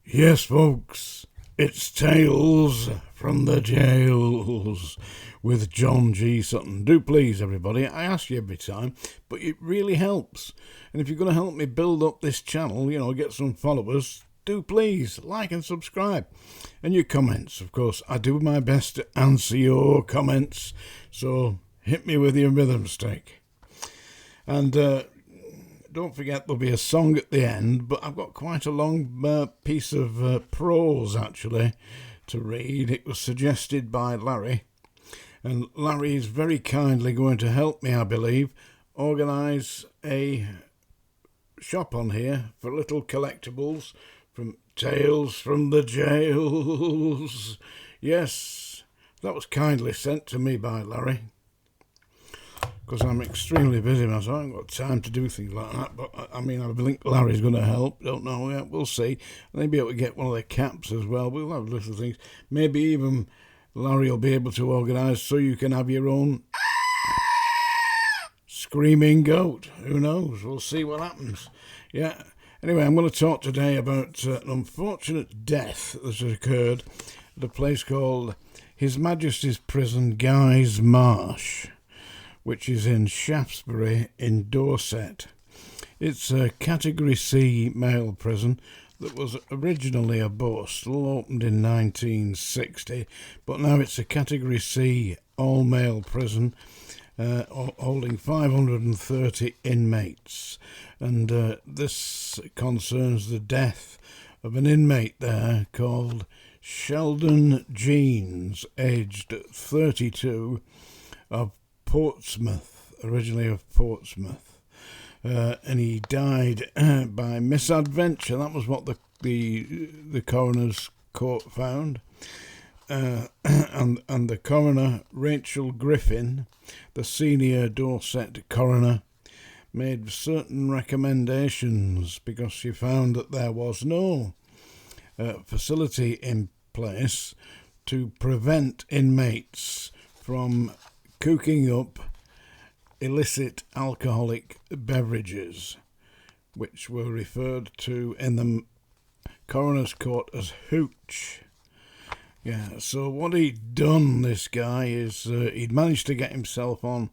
Yes, folks, it's Tales from the Jails with John G. Sutton. Do please, everybody, I ask you every time, but it really helps. And if you're going to help me build up this channel, get some followers, do please like and subscribe. And your comments, of course, I do my best to answer your comments, so hit me with your rhythm stick. And don't forget there'll be a song at the end, but I've got quite a long piece of prose, actually, to read. It was suggested by Larry, and Larry is very kindly going to help me, I believe, organise a shop on here for little collectibles from Tales from the Jails. Yes, that was kindly sent to me by Larry, because I'm extremely busy myself. I haven't got time to do things like that. But I think Larry's going to help. Don't know yet. We'll see. Maybe able to get one of the caps as well. We'll have little things. Maybe even Larry will be able to organise so you can have your own screaming goat. Who knows? We'll see what happens. Yeah. Anyway, I'm going to talk today about an unfortunate death that has occurred at a place called His Majesty's Prison, Guy's Marsh, which is in Shaftesbury in Dorset. It's a Category C male prison that was originally a Borstal, opened in 1960, but now it's a Category C all-male prison holding 530 inmates. And this concerns the death of an inmate there called Sheldon Jeans, aged 32, of Portsmouth, originally of Portsmouth, and he died by misadventure. That was what the coroner's court found, and the coroner, Rachel Griffin, the senior Dorset coroner, made certain recommendations because she found that there was no facility in place to prevent inmates from cooking up illicit alcoholic beverages, which were referred to in the coroner's court as HOOCH. Yeah, so what he'd done, this guy, is he'd managed to get himself on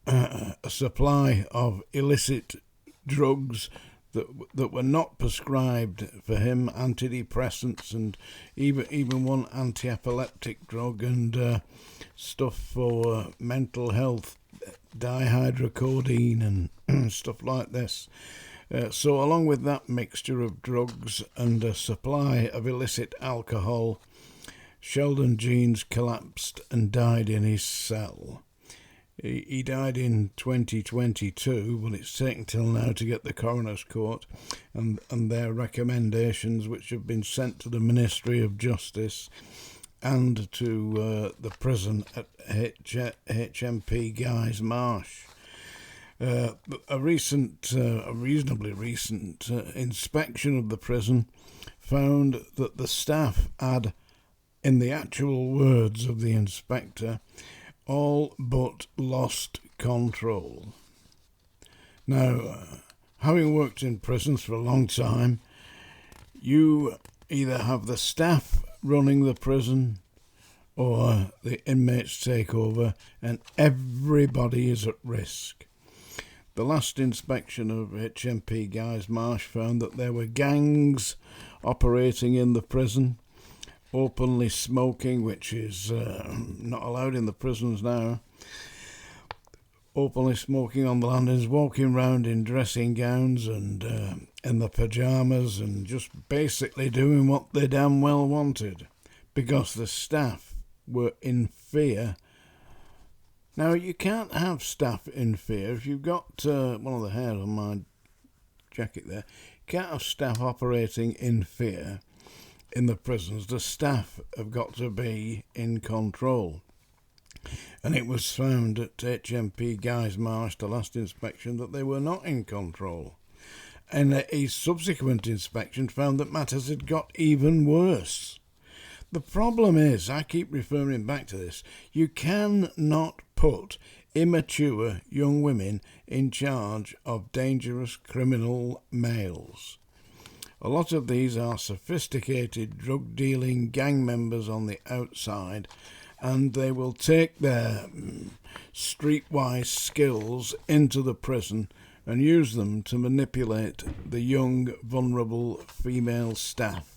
a supply of illicit drugs that were not prescribed for him, antidepressants and even one anti-epileptic drug and stuff for mental health, dihydrocodeine and stuff like this. So along with that mixture of drugs and a supply of illicit alcohol, Sheldon Jeans collapsed and died in his cell. He died in 2022, but it's taken till now to get the coroner's court and their recommendations, which have been sent to the Ministry of Justice and to the prison at HMP Guy's Marsh. A reasonably recent inspection of the prison found that the staff had, in the actual words of the inspector, all but lost control. Now, having worked in prisons for a long time, you either have the staff running the prison or the inmates take over, and everybody is at risk. The last inspection of HMP Guy's Marsh found that there were gangs operating in the prison, openly smoking, which is not allowed in the prisons now, openly smoking on the landings, walking round in dressing gowns and in the pyjamas, and just basically doing what they damn well wanted because the staff were in fear. Now, you can't have staff in fear. If you've got one of the hairs on my jacket there, you can't have staff operating in fear in the prisons. The staff have got to be in control. And it was found at HMP Guy's Marsh, the last inspection, that they were not in control. And a subsequent inspection found that matters had got even worse. The problem is, I keep referring back to this, you cannot put immature young women in charge of dangerous criminal males. A lot of these are sophisticated drug-dealing gang members on the outside, and they will take their streetwise skills into the prison and use them to manipulate the young, vulnerable female staff.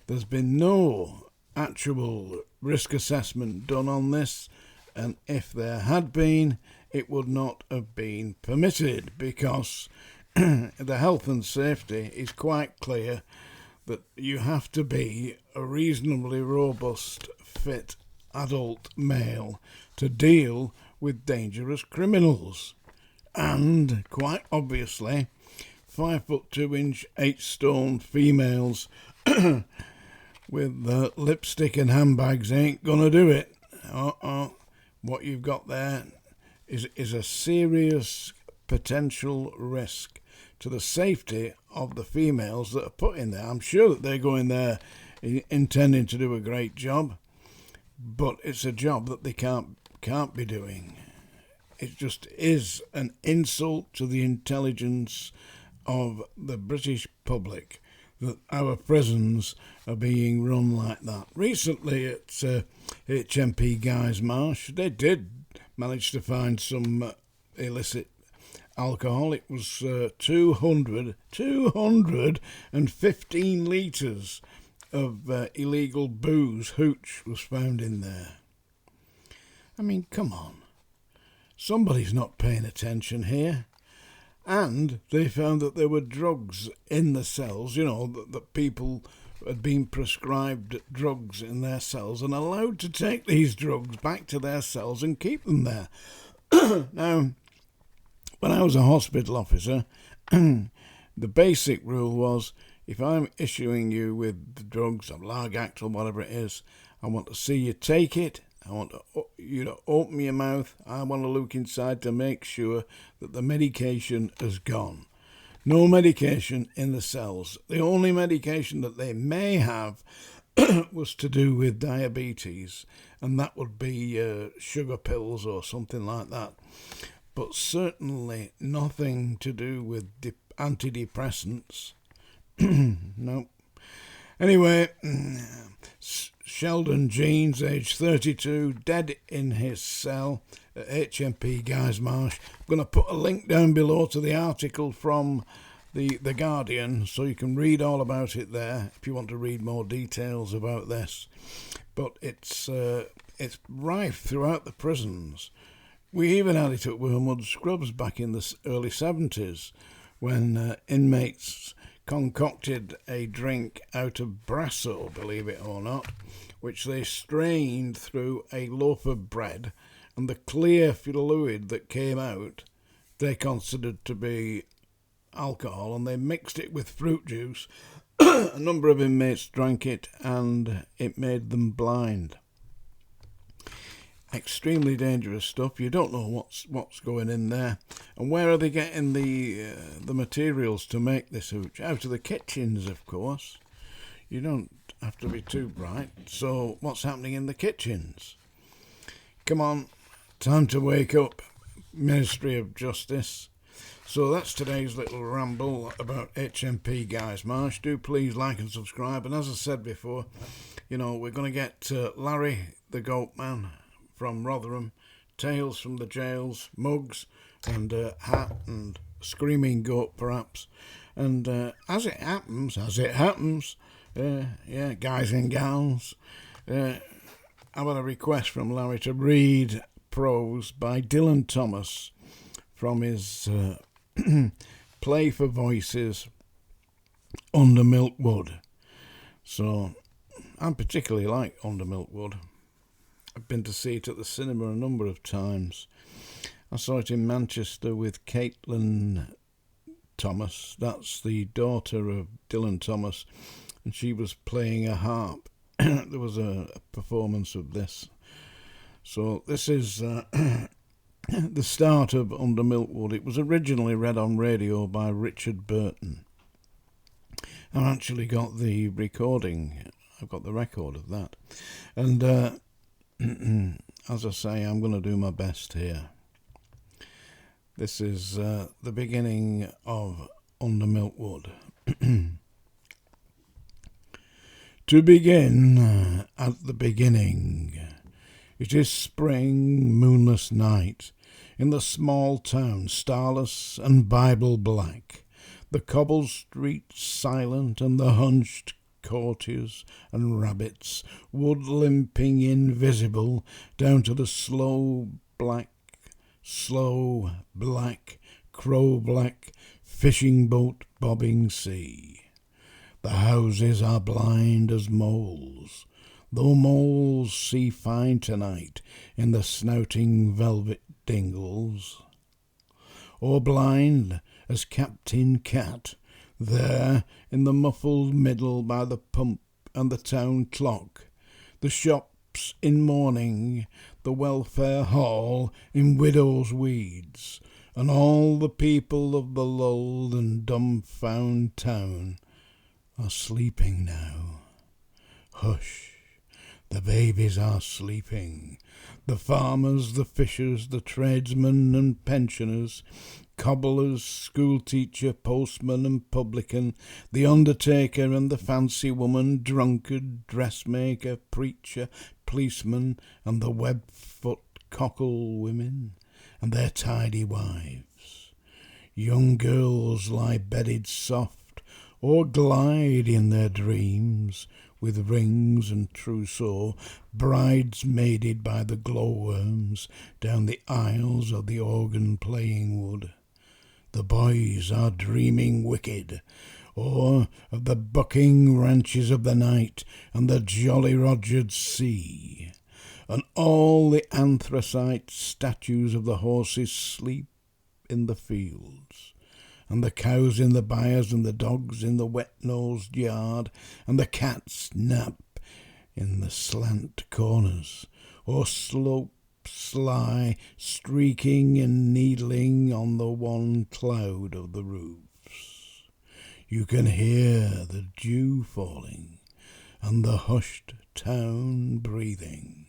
There's been no actual risk assessment done on this, and if there had been, it would not have been permitted, because the health and safety is quite clear that you have to be a reasonably robust, fit adult male to deal with dangerous criminals. And, quite obviously, 5'2" 8 stone females with lipstick and handbags ain't gonna do it. What you've got there is a serious potential risk to the safety of the females that are put in there. I'm sure that they go in there intending to do a great job, but it's a job that they can't be doing. It just is an insult to the intelligence of the British public that our prisons are being run like that. Recently at HMP Guy's Marsh, they did manage to find some illicit alcohol. It was 215 litres of illegal booze. HOOCH was found in there. I mean, come on. Somebody's not paying attention here. And they found that there were drugs in the cells, that people had been prescribed drugs in their cells and allowed to take these drugs back to their cells and keep them there. Now, when I was a hospital officer, the basic rule was, if I'm issuing you with drugs, or Largact or whatever it is, I want to see you take it. I want you to open your mouth. I want to look inside to make sure that the medication has gone. No medication in the cells. The only medication that they may have was to do with diabetes, and that would be sugar pills or something like that. But certainly nothing to do with antidepressants. Nope. Anyway, Sheldon Jeans, age 32, dead in his cell at HMP Guy's Marsh. I'm going to put a link down below to the article from the Guardian, so you can read all about it there if you want to read more details about this. But it's rife throughout the prisons. We even had it at Wormwood Scrubs back in the early 70s, when inmates concocted a drink out of Brasso, believe it or not, which they strained through a loaf of bread, and the clear fluid that came out they considered to be alcohol, and they mixed it with fruit juice. A number of inmates drank it, and it made them blind. Extremely dangerous stuff. You don't know what's going in there. And where are they getting the materials to make this hooch? Out of the kitchens, of course. You don't have to be too bright. So what's happening in the kitchens? Come on, time to wake up, Ministry of Justice. So that's today's little ramble about HMP Guy's Marsh. Do please like and subscribe. And as I said before, we're going to get Larry the Goat Man from Rotherham, Tales from the Jails, mugs, and hat, and screaming goat perhaps. And as it happens, guys and gals, I've had a request from Larry to read prose by Dylan Thomas from his play for voices Under Milkwood. So I particularly like Under Milkwood. I've been to see it at the cinema a number of times. I saw it in Manchester with Caitlin Thomas. That's the daughter of Dylan Thomas, and she was playing a harp. There was a performance of this. So this is the start of Under Milkwood. It was originally read on radio by Richard Burton. I've actually got the recording. I've got the record of that. And as I say, I'm going to do my best here. This is the beginning of Under Milkwood. To begin at the beginning. It is spring, moonless night, in the small town, starless and Bible black, the cobbled streets silent and the hunched courtiers and rabbits, wood limping invisible down to the slow black, crow black, fishing boat bobbing sea. The houses are blind as moles, though moles see fine tonight in the snouting velvet dingles. Or blind as Captain Cat, there in the muffled middle by the pump and the town clock, the shops in mourning, the welfare hall in widow's weeds, and all the people of the lulled and dumbfound town are sleeping now. Hush, the babies are sleeping. The farmers, the fishers, the tradesmen and pensioners, cobblers, schoolteacher, postman and publican, the undertaker and the fancy woman, drunkard, dressmaker, preacher, policeman, and the web-foot cockle women and their tidy wives. Young girls lie bedded soft, or glide in their dreams, with rings and trousseau, bridesmaided by the glowworms, down the aisles of the organ-playing wood. The boys are dreaming wicked, or of the bucking ranches of the night, and the Jolly Rogered sea, and all the anthracite statues of the horses sleep in the fields, and the cows in the byres, and the dogs in the wet-nosed yard, and the cats nap in the slant corners, or slopes lie streaking and needling on the one cloud of the roofs. You can hear the dew falling, and the hushed town breathing.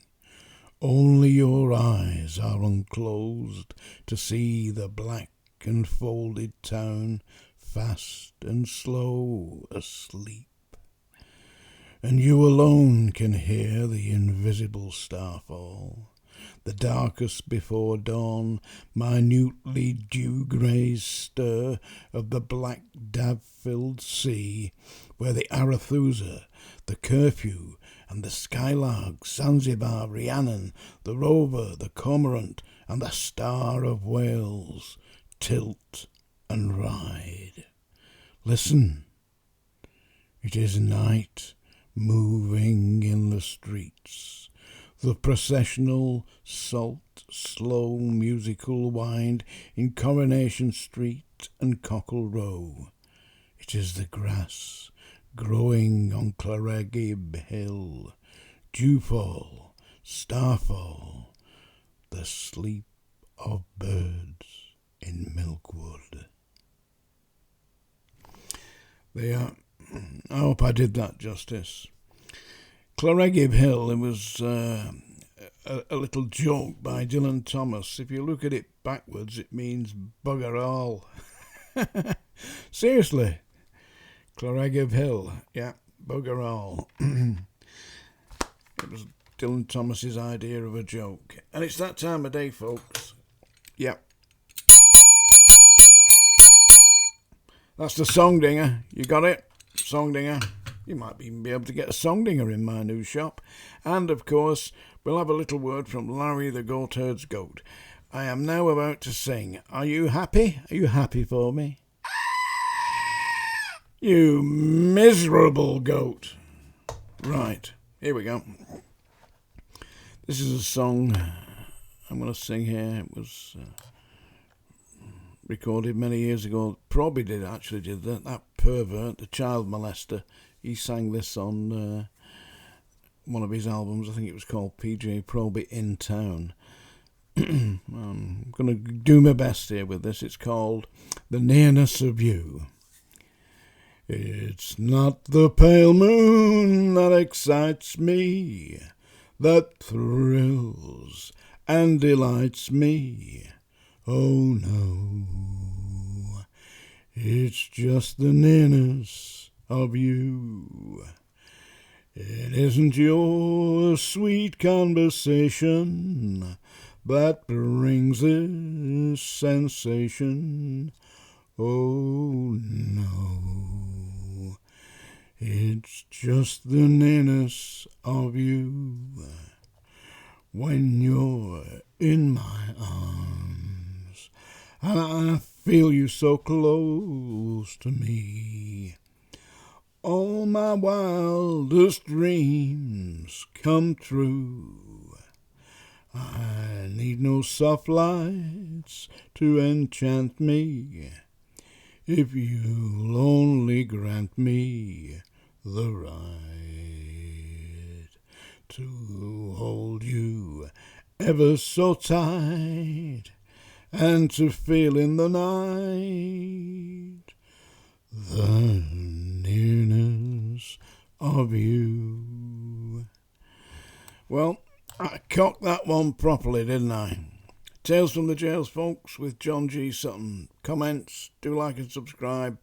Only your eyes are unclosed to see the black and folded town fast and slow asleep, and you alone can hear the invisible starfall, the darkest before dawn, minutely dew-grey stir of the black dab-filled sea, where the Arethusa, the Curfew, and the Skylark, Zanzibar, Rhiannon, the Rover, the Cormorant, and the Star of Wales tilt and ride. Listen, it is night moving in the streets, the processional, salt, slow, musical wind in Coronation Street and Cockle Row. It is the grass growing on Claregib Hill, dewfall, starfall, the sleep of birds in Milkwood. I hope I did that justice. Claregib Hill, it was a little joke by Dylan Thomas. If you look at it backwards, it means bugger all. Seriously. Claregib Hill, yeah, bugger all. It was Dylan Thomas's idea of a joke. And it's that time of day, folks. Yep. That's the song dinger. You got it? Song dinger. You might even be able to get a song dinger in my new shop. And, of course, we'll have a little word from Larry the Goatherd's Goat. I am now about to sing. Are you happy? Are you happy for me? You miserable goat. Right, here we go. This is a song I'm going to sing here. It was recorded many years ago. Probably did that. That pervert, the child molester, he sang this on one of his albums. I think it was called PJ Proby in Town. I'm going to do my best here with this. It's called The Nearness of You. It's not the pale moon that excites me, that thrills and delights me. Oh no, it's just the nearness of you. It isn't your sweet conversation that brings this sensation. Oh no, it's just the nearness of you when you're in my arms, and I feel you so close to me. All my wildest dreams come true. I need no soft lights to enchant me, if you'll only grant me the right to hold you ever so tight, and to feel in the night the nearness of you. Well, I cocked that one properly, didn't I? Tales from the Jails, folks, with John G. Sutton. Comments, do like and subscribe.